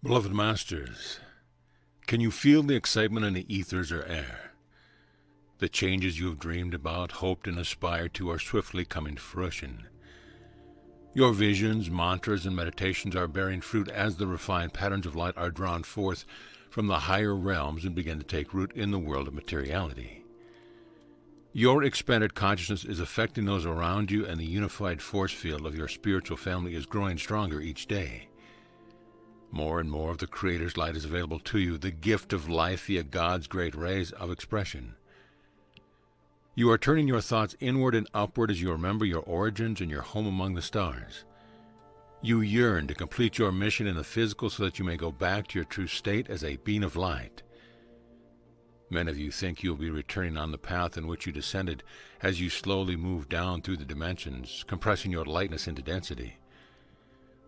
Beloved Masters, can you feel the excitement in the ethers or air? The changes you have dreamed about, hoped, and aspired to are swiftly coming to fruition. Your visions, mantras, and meditations are bearing fruit as the refined patterns of light are drawn forth from the higher realms and begin to take root in the world of materiality. Your expanded consciousness is affecting those around you, and the unified force field of your spiritual family is growing stronger each day. More and more of the Creator's light is available to you, the gift of life via God's great rays of expression. You are turning your thoughts inward and upward as you remember your origins and your home among the stars. You yearn to complete your mission in the physical so that you may go back to your true state as a being of light. Many of you think you will be returning on the path in which you descended as you slowly move down through the dimensions, compressing your lightness into density.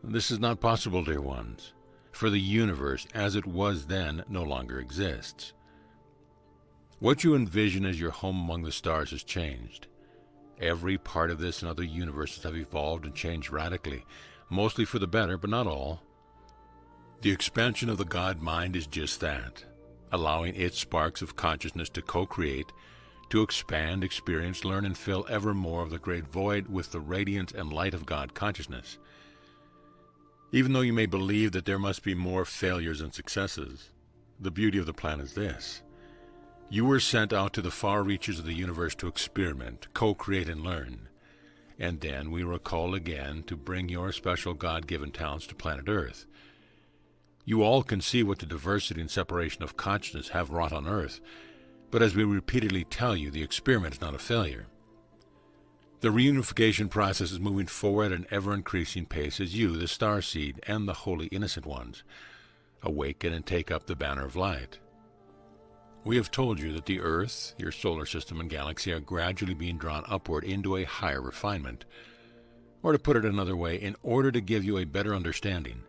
This is not possible, dear ones, for the universe as it was then no longer exists. What you envision as your home among the stars has changed. Every part of this and other universes have evolved and changed radically, mostly for the better, but not all. The expansion of the God mind is just that, allowing its sparks of consciousness to co-create, to expand, experience, learn, and fill ever more of the great void with the radiance and light of God consciousness. Even though you may believe that there must be more failures than successes, the beauty of the plan is this. You were sent out to the far reaches of the universe to experiment, co-create, and learn. And then we were called again to bring your special God-given talents to planet Earth. You all can see what the diversity and separation of consciousness have wrought on Earth, but as we repeatedly tell you, the experiment is not a failure. The reunification process is moving forward at an ever-increasing pace as you, the starseed, and the holy innocent ones, awaken and take up the banner of light. We have told you that the Earth, your solar system, and galaxy are gradually being drawn upward into a higher refinement. Or to put it another way, in order to give you a better understanding,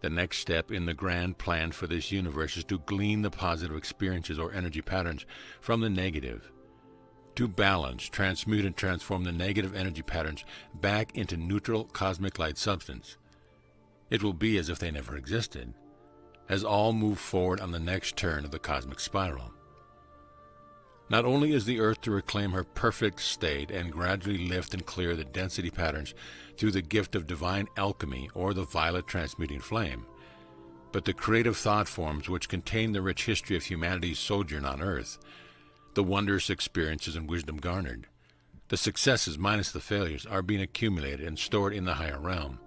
the next step in the grand plan for this universe is to glean the positive experiences or energy patterns from the negative, to balance, transmute, and transform the negative energy patterns back into neutral cosmic light substance. It will be as if they never existed, as all move forward on the next turn of the cosmic spiral. Not only is the Earth to reclaim her perfect state and gradually lift and clear the density patterns through the gift of divine alchemy or the violet transmuting flame, but the creative thought forms which contain the rich history of humanity's sojourn on Earth, the wondrous experiences and wisdom garnered, the successes minus the failures, are being accumulated and stored in the higher realm.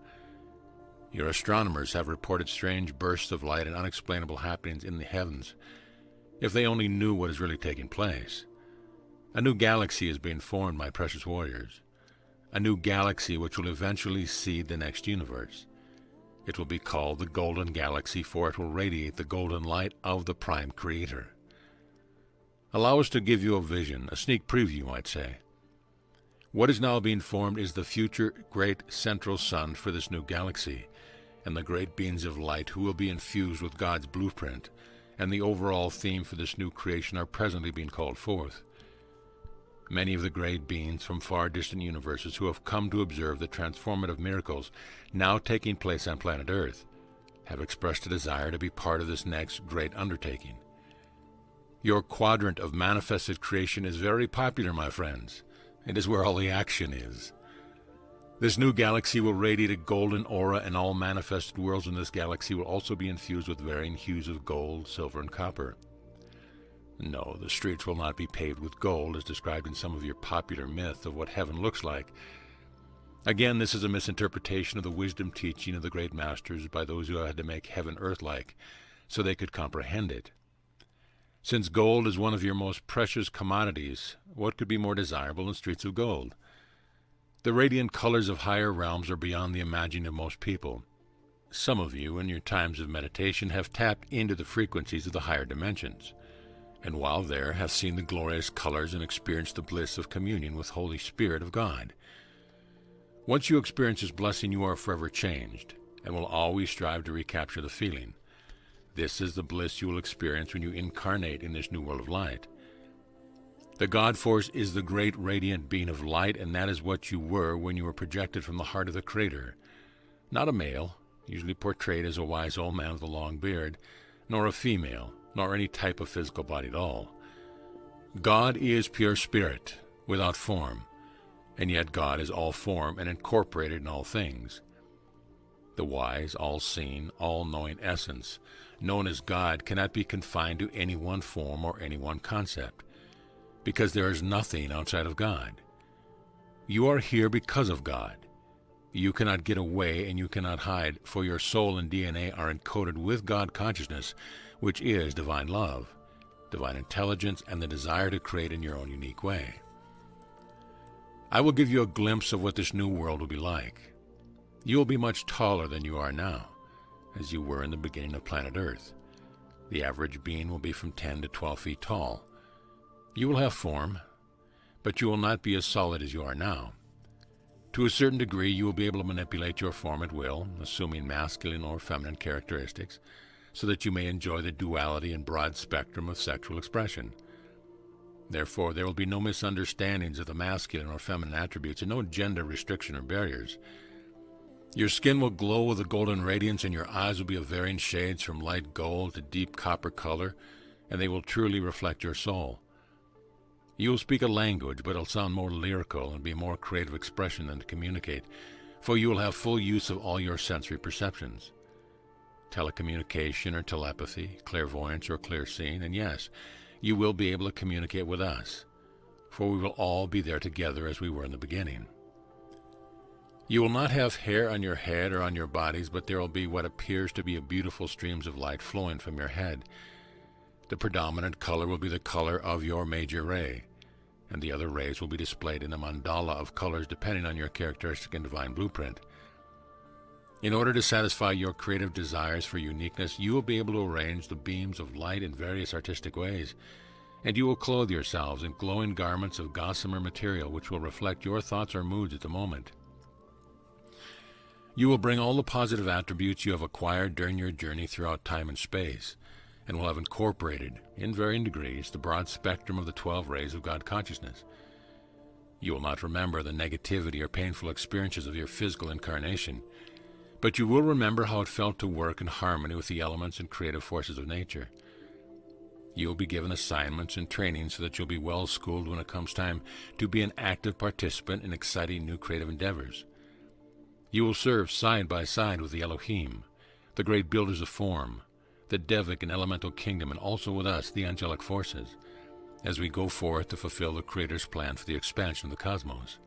Your astronomers have reported strange bursts of light and unexplainable happenings in the heavens. If they only knew what is really taking place. A new galaxy is being formed, my precious warriors. A new galaxy which will eventually seed the next universe. It will be called the Golden Galaxy, for it will radiate the golden light of the Prime Creator. Allow us to give you a vision, a sneak preview, you might say. What is now being formed is the future great central sun for this new galaxy, and the great beings of light who will be infused with God's blueprint, and the overall theme for this new creation are presently being called forth. Many of the great beings from far distant universes who have come to observe the transformative miracles now taking place on planet Earth have expressed a desire to be part of this next great undertaking. Your quadrant of manifested creation is very popular, my friends. It is where all the action is. This new galaxy will radiate a golden aura, and all manifested worlds in this galaxy will also be infused with varying hues of gold, silver, and copper. No, the streets will not be paved with gold, as described in some of your popular myth of what heaven looks like. Again, this is a misinterpretation of the wisdom teaching of the great masters by those who had to make heaven earth-like, so they could comprehend it. Since gold is one of your most precious commodities, what could be more desirable than streets of gold? The radiant colors of higher realms are beyond the imagining of most people. Some of you, in your times of meditation, have tapped into the frequencies of the higher dimensions, and while there have seen the glorious colors and experienced the bliss of communion with Holy Spirit of God. Once you experience this blessing, you are forever changed, and will always strive to recapture the feeling. This is the bliss you will experience when you incarnate in this new world of light. The God Force is the great radiant being of light, and that is what you were when you were projected from the heart of the Creator. Not a male, usually portrayed as a wise old man with a long beard, nor a female, nor any type of physical body at all. God is pure spirit, without form, and yet God is all form and incorporated in all things. The wise, all-seeing, all-knowing essence, known as God, cannot be confined to any one form or any one concept, because there is nothing outside of God. You are here because of God. You cannot get away and you cannot hide, for your soul and DNA are encoded with God consciousness, which is divine love, divine intelligence, and the desire to create in your own unique way. I will give you a glimpse of what this new world will be like. You will be much taller than you are now, as you were in the beginning of planet Earth. The average being will be from 10 to 12 feet tall. You will have form, but you will not be as solid as you are now. To a certain degree, you will be able to manipulate your form at will, assuming masculine or feminine characteristics, so that you may enjoy the duality and broad spectrum of sexual expression. Therefore, there will be no misunderstandings of the masculine or feminine attributes and no gender restriction or barriers. Your skin will glow with a golden radiance, and your eyes will be of varying shades from light gold to deep copper color, and they will truly reflect your soul. You will speak a language, but it'll sound more lyrical and be more creative expression than to communicate, for you will have full use of all your sensory perceptions. Telecommunication or telepathy, clairvoyance or clear-seeing, and yes, you will be able to communicate with us, for we will all be there together as we were in the beginning. You will not have hair on your head or on your bodies, but there will be what appears to be beautiful streams of light flowing from your head. The predominant color will be the color of your major ray, and the other rays will be displayed in a mandala of colors depending on your characteristic and divine blueprint. In order to satisfy your creative desires for uniqueness, you will be able to arrange the beams of light in various artistic ways, and you will clothe yourselves in glowing garments of gossamer material which will reflect your thoughts or moods at the moment. You will bring all the positive attributes you have acquired during your journey throughout time and space, and will have incorporated, in varying degrees, the broad spectrum of the 12 rays of God consciousness. You will not remember the negativity or painful experiences of your physical incarnation, but you will remember how it felt to work in harmony with the elements and creative forces of nature. You will be given assignments and training so that you'll be well schooled when it comes time to be an active participant in exciting new creative endeavors. You will serve side by side with the Elohim, the great builders of form, the Devic and elemental kingdom, and also with us, the angelic forces, as we go forth to fulfill the Creator's plan for the expansion of the cosmos.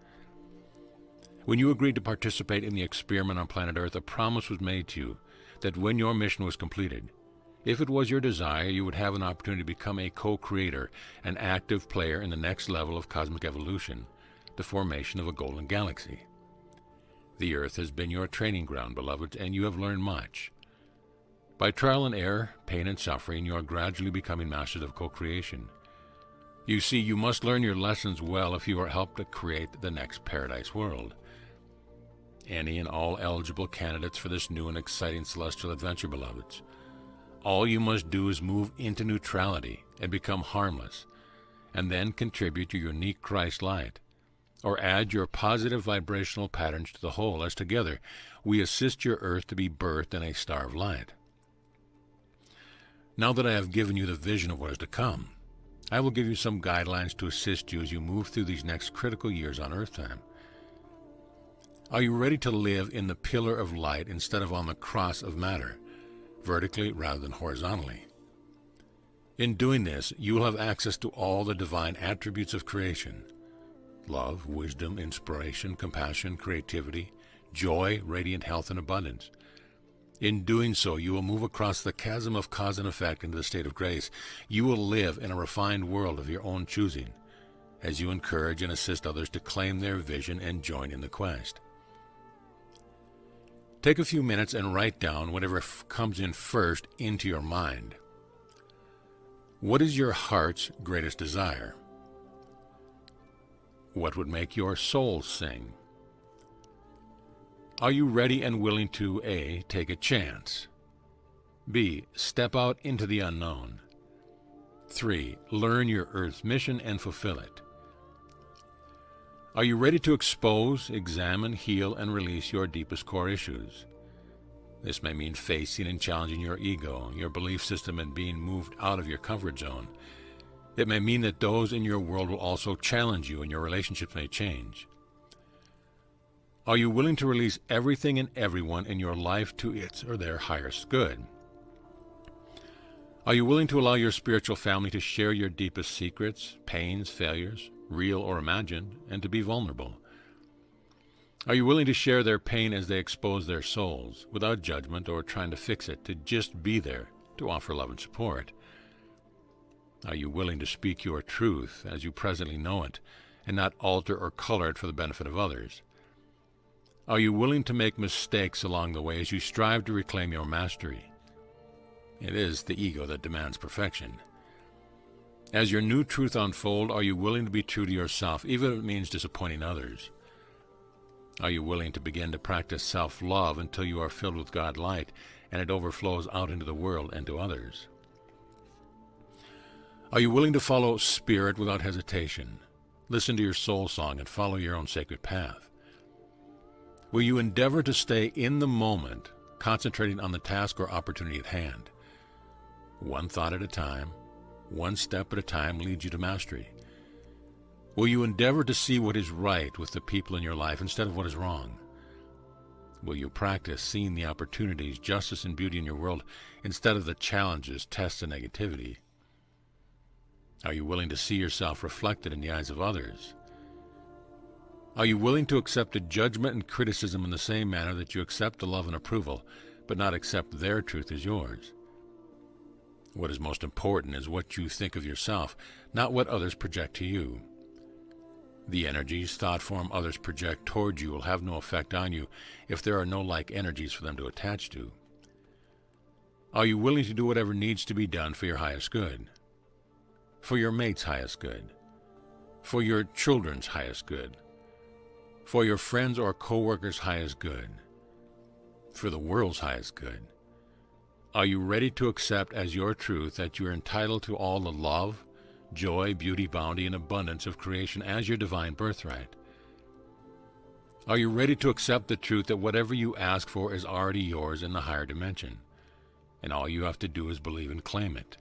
When you agreed to participate in the experiment on planet Earth, a promise was made to you that when your mission was completed, if it was your desire, you would have an opportunity to become a co-creator, an active player in the next level of cosmic evolution, the formation of a golden galaxy. The Earth has been your training ground, beloveds, and you have learned much. By trial and error, pain and suffering, you are gradually becoming masters of co-creation. You see, you must learn your lessons well if you are helped to create the next paradise world. Any and all eligible candidates for this new and exciting celestial adventure, beloveds. All you must do is move into neutrality and become harmless, and then contribute your unique Christ light, or add your positive vibrational patterns to the whole, as together we assist your Earth to be birthed in a star of light. Now that I have given you the vision of what is to come, I will give you some guidelines to assist you as you move through these next critical years on Earth time. Are you ready to live in the pillar of light instead of on the cross of matter, vertically rather than horizontally? In doing this, you will have access to all the divine attributes of creation: love, wisdom, inspiration, compassion, creativity, joy, radiant health, and abundance. In doing so, you will move across the chasm of cause and effect into the state of grace. You will live in a refined world of your own choosing, as you encourage and assist others to claim their vision and join in the quest. Take a few minutes and write down whatever comes in first into your mind. What is your heart's greatest desire? What would make your soul sing? Are you ready and willing to A, take a chance, B, step out into the unknown, 3, learn your Earth's mission and fulfill it? Are you ready to expose, examine, heal, and release your deepest core issues? This may mean facing and challenging your ego, your belief system, and being moved out of your comfort zone. It may mean that those in your world will also challenge you and your relationships may change. Are you willing to release everything and everyone in your life to its or their highest good? Are you willing to allow your spiritual family to share your deepest secrets, pains, failures, real or imagined, and to be vulnerable? Are you willing to share their pain as they expose their souls, without judgment or trying to fix it, to just be there, to offer love and support? Are you willing to speak your truth as you presently know it, and not alter or color it for the benefit of others? Are you willing to make mistakes along the way as you strive to reclaim your mastery? It is the ego that demands perfection. As your new truth unfolds, are you willing to be true to yourself, even if it means disappointing others? Are you willing to begin to practice self-love until you are filled with God light and it overflows out into the world and to others? Are you willing to follow spirit without hesitation? Listen to your soul song and follow your own sacred path. Will you endeavor to stay in the moment, concentrating on the task or opportunity at hand? One thought at a time, one step at a time leads you to mastery. Will you endeavor to see what is right with the people in your life instead of what is wrong? Will you practice seeing the opportunities, justice, and beauty in your world instead of the challenges, tests, and negativity? Are you willing to see yourself reflected in the eyes of others? Are you willing to accept the judgment and criticism in the same manner that you accept the love and approval, but not accept their truth as yours? What is most important is what you think of yourself, not what others project to you. The energies, thought form others project toward you will have no effect on you if there are no like energies for them to attach to. Are you willing to do whatever needs to be done for your highest good? For your mate's highest good? For your children's highest good? For your friends or co-workers' highest good? For the world's highest good? Are you ready to accept as your truth that you are entitled to all the love, joy, beauty, bounty, and abundance of creation as your divine birthright? Are you ready to accept the truth that whatever you ask for is already yours in the higher dimension, and all you have to do is believe and claim it?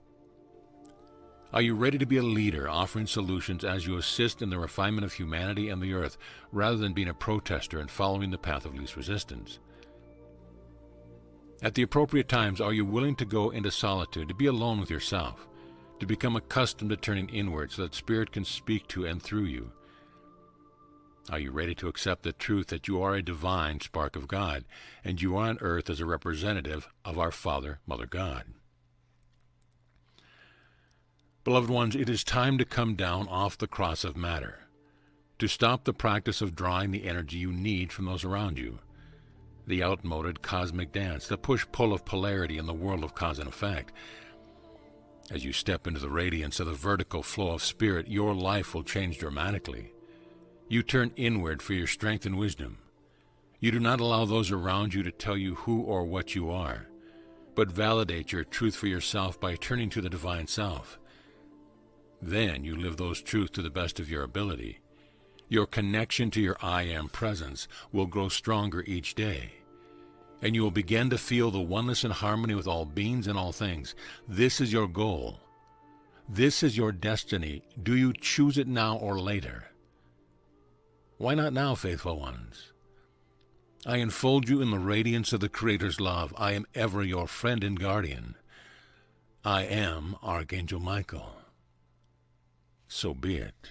Are you ready to be a leader, offering solutions as you assist in the refinement of humanity and the earth, rather than being a protester and following the path of least resistance? At the appropriate times, are you willing to go into solitude, to be alone with yourself, to become accustomed to turning inward so that Spirit can speak to and through you? Are you ready to accept the truth that you are a divine spark of God, and you are on earth as a representative of our Father, Mother God? Beloved ones, it is time to come down off the cross of matter, to stop the practice of drawing the energy you need from those around you, the outmoded cosmic dance, the push-pull of polarity in the world of cause and effect. As you step into the radiance of the vertical flow of spirit, your life will change dramatically. You turn inward for your strength and wisdom. You do not allow those around you to tell you who or what you are, but validate your truth for yourself by turning to the divine self. Then you live those truths to the best of your ability. Your connection to your I Am presence will grow stronger each day, and you will begin to feel the oneness and harmony with all beings and all things. This is your goal. This is your destiny. Do you choose it now or later? Why not now, faithful ones? I enfold you in the radiance of the Creator's love. I am ever your friend and guardian. I am Archangel Michael. So be it.